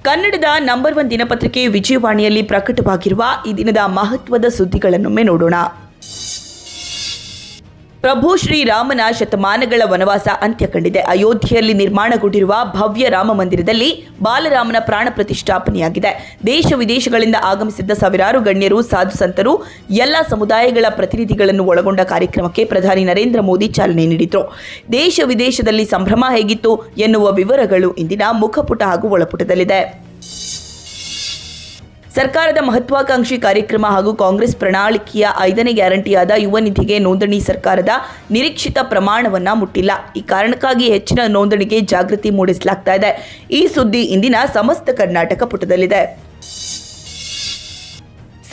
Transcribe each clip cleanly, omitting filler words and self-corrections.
ಕನ್ನಡದ ನಂಬರ್ 1 ದಿನಪತ್ರಿಕೆ ವಿಜಯವಾಣಿಯಲ್ಲಿ ಪ್ರಕಟವಾಗಿರುವ ಈ ದಿನದ ಮಹತ್ವದ ಸುದ್ದಿಗಳನ್ನೊಮ್ಮೆ ನೋಡೋಣ. ಪ್ರಭು ಶ್ರೀರಾಮನ ಶತಮಾನಗಳ ವನವಾಸ ಅಂತ್ಯ ಕಂಡಿದೆ. ಅಯೋಧ್ಯೆಯಲ್ಲಿ ನಿರ್ಮಾಣಗೊಂಡಿರುವ ಭವ್ಯ ರಾಮ ಮಂದಿರದಲ್ಲಿ ಬಾಲರಾಮನ ಪ್ರಾಣ ಪ್ರತಿಷ್ಠಾಪನೆಯಾಗಿದೆ. ದೇಶ ವಿದೇಶಗಳಿಂದ ಆಗಮಿಸಿದ್ದ ಸಾವಿರಾರು ಗಣ್ಯರು, ಸಾಧು ಸಂತರು, ಎಲ್ಲ ಸಮುದಾಯಗಳ ಪ್ರತಿನಿಧಿಗಳನ್ನು ಒಳಗೊಂಡ ಕಾರ್ಯಕ್ರಮಕ್ಕೆ ಪ್ರಧಾನಿ ನರೇಂದ್ರ ಮೋದಿ ಚಾಲನೆ ನೀಡಿದರು. ದೇಶ ವಿದೇಶದಲ್ಲಿ ಸಂಭ್ರಮ ಹೇಗಿತ್ತು ಎನ್ನುವ ವಿವರಗಳು ಇಂದಿನ ಮುಖಪುಟ ಹಾಗೂ ಒಳಪುಟದಲ್ಲಿದೆ. ಸರ್ಕಾರದ ಮಹತ್ವಾಕಾಂಕ್ಷಿ ಕಾರ್ಯಕ್ರಮ ಹಾಗೂ ಕಾಂಗ್ರೆಸ್ ಪ್ರಣಾಳಿಕೆಯ 5ನೇ ಗ್ಯಾರಂಟಿಯಾದ ಯುವ ನಿಧಿಗೆ ನೋಂದಣಿ ಸರ್ಕಾರದ ನಿರೀಕ್ಷಿತ ಪ್ರಮಾಣವನ್ನ ಮುಟ್ಟಿಲ್ಲ. ಈ ಕಾರಣಕ್ಕಾಗಿ ಹೆಚ್ಚಿನ ನೋಂದಣಿಗೆ ಜಾಗೃತಿ ಮೂಡಿಸಲಾಗ್ತಾ ಇದೆ. ಈ ಸುದ್ದಿ ಇಂದಿನ ಸಮಸ್ತ ಕರ್ನಾಟಕ ಪುಟದಲ್ಲಿದೆ.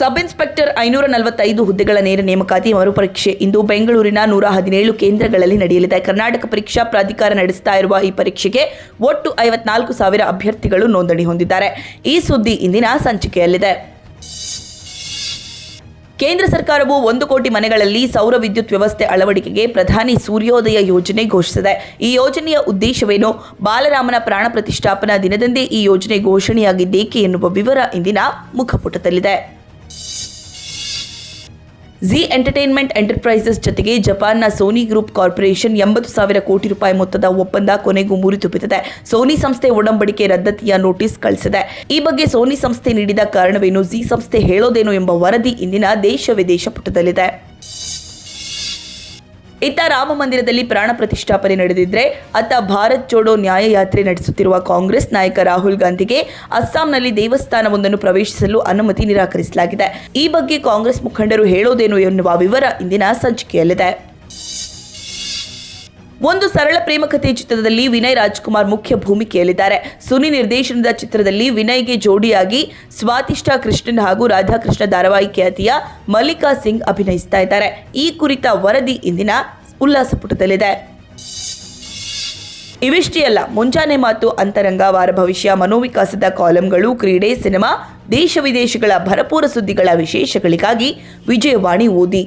ಸಬ್ ಇನ್ಸ್ಪೆಕ್ಟರ್ 545 ಹುದ್ದೆಗಳ ನೇರ ನೇಮಕಾತಿ ಮರುಪರೀಕ್ಷೆ ಇಂದು ಬೆಂಗಳೂರಿನ 117 ಕೇಂದ್ರಗಳಲ್ಲಿ ನಡೆಯಲಿದೆ. ಕರ್ನಾಟಕ ಪರೀಕ್ಷಾ ಪ್ರಾಧಿಕಾರ ನಡೆಸ್ತಾ ಇರುವ ಈ ಪರೀಕ್ಷೆಗೆ ಒಟ್ಟು 54,000 ಅಭ್ಯರ್ಥಿಗಳು ನೋಂದಣಿ ಹೊಂದಿದ್ದಾರೆ. ಈ ಸುದ್ದಿ ಇಂದಿನ ಸಂಚಿಕೆಯಲ್ಲಿದೆ. ಕೇಂದ್ರ ಸರ್ಕಾರವು 1 ಕೋಟಿ ಮನೆಗಳಲ್ಲಿ ಸೌರ ವಿದ್ಯುತ್ ವ್ಯವಸ್ಥೆ ಅಳವಡಿಕೆಗೆ ಪ್ರಧಾನಿ ಸೂರ್ಯೋದಯ ಯೋಜನೆ ಘೋಷಿಸಿದೆ. ಈ ಯೋಜನೆಯ ಉದ್ದೇಶವೇನು? ಬಾಲರಾಮನ ಪ್ರಾಣ ಪ್ರತಿಷ್ಠಾಪನಾ ದಿನದಂದೇ ಈ ಯೋಜನೆ ಘೋಷಣೆಯಾಗಿದ್ದೇಕೆ ಎನ್ನುವ ವಿವರ ಇಂದಿನ ಮುಖಪುಟದಲ್ಲಿದೆ. ಝೀ ಎಂಟರ್ಟೈನ್ಮೆಂಟ್ ಎಂಟರ್ಪ್ರೈಸಸ್ ಜೊತೆಗೆ ಜಪಾನ್ನ ಸೋನಿ ಗ್ರೂಪ್ ಕಾರ್ಪೊರೇಷನ್ 80,000 ಕೋಟಿ ರೂಪಾಯಿ ಮೊತ್ತದ ಒಪ್ಪಂದ ಕೊನೆಗೂ ಮುರಿದು ಬಿದ್ದಿದೆ. ಸೋನಿ ಸಂಸ್ಥೆ ಒಡಂಬಡಿಕೆ ರದ್ದತಿಯ ನೋಟಿಸ್ ಕಳಿಸಿದೆ. ಈ ಬಗ್ಗೆ ಸೋನಿ ಸಂಸ್ಥೆ ನೀಡಿದ ಕಾರಣವೇನು, ಝೀ ಸಂಸ್ಥೆ ಹೇಳೋದೇನು ಎಂಬ ವರದಿ ಇಂದಿನ ದೇಶ ವಿದೇಶ ಪುಟದಲ್ಲಿದೆ. ಇತ್ತ ರಾಮ ಮಂದಿರದಲ್ಲಿ ಪ್ರಾಣ ಪ್ರತಿಷ್ಠಾಪನೆ ನಡೆದಿದ್ರೆ, ಅತ್ತ ಭಾರತ್ ಜೋಡೋ ನ್ಯಾಯ ಯಾತ್ರೆ ನಡೆಸುತ್ತಿರುವ ಕಾಂಗ್ರೆಸ್ ನಾಯಕ ರಾಹುಲ್ ಗಾಂಧಿಗೆ ಅಸ್ಸಾಂನಲ್ಲಿ ದೇವಸ್ಥಾನವೊಂದನ್ನು ಪ್ರವೇಶಿಸಲು ಅನುಮತಿ ನಿರಾಕರಿಸಲಾಗಿದೆ. ಈ ಬಗ್ಗೆ ಕಾಂಗ್ರೆಸ್ ಮುಖಂಡರು ಹೇಳೋದೇನು ಎನ್ನುವ ವಿವರ ಇಂದಿನ ಸಂಚಿಕೆಯಲ್ಲಿದೆ. ಒಂದು ಸರಳ ಪ್ರೇಮ ಕಥೆ ಚಿತ್ರದಲ್ಲಿ ವಿನಯ್ ರಾಜ್ಕುಮಾರ್ ಮುಖ್ಯ ಭೂಮಿಕೆಯಲ್ಲಿದ್ದಾರೆ. ಸುನಿ ನಿರ್ದೇಶನದ ಚಿತ್ರದಲ್ಲಿ ವಿನಯ್ಗೆ ಜೋಡಿಯಾಗಿ ಸ್ವಾತಿಷ್ಠಾ ಕೃಷ್ಣನ್ ಹಾಗೂ ರಾಧಾಕೃಷ್ಣ ಧಾರಾವಾಹಿ ಖ್ಯಾತಿಯ ಮಲ್ಲಿಕಾ ಸಿಂಗ್ ಅಭಿನಯಿಸ್ತಾ ಇದ್ದಾರೆ. ಈ ಕುರಿತ ವರದಿ ಇಂದಿನ ಉಲ್ಲಾಸ ಪುಟದಲ್ಲಿದೆ. ಇವಿಷ್ಟೇ ಅಲ್ಲ, ಮುಂಜಾನೆ ಮಾತು, ಅಂತರಂಗ, ವಾರ ಭವಿಷ್ಯ, ಮನೋವಿಕಾಸದ ಕಾಲಂಗಳು, ಕ್ರೀಡೆ, ಸಿನಿಮಾ, ದೇಶ ವಿದೇಶಗಳ ಭರಪೂರ ಸುದ್ದಿಗಳ ವಿಶೇಷಗಳಿಗಾಗಿ ವಿಜಯವಾಣಿ ಓದಿ.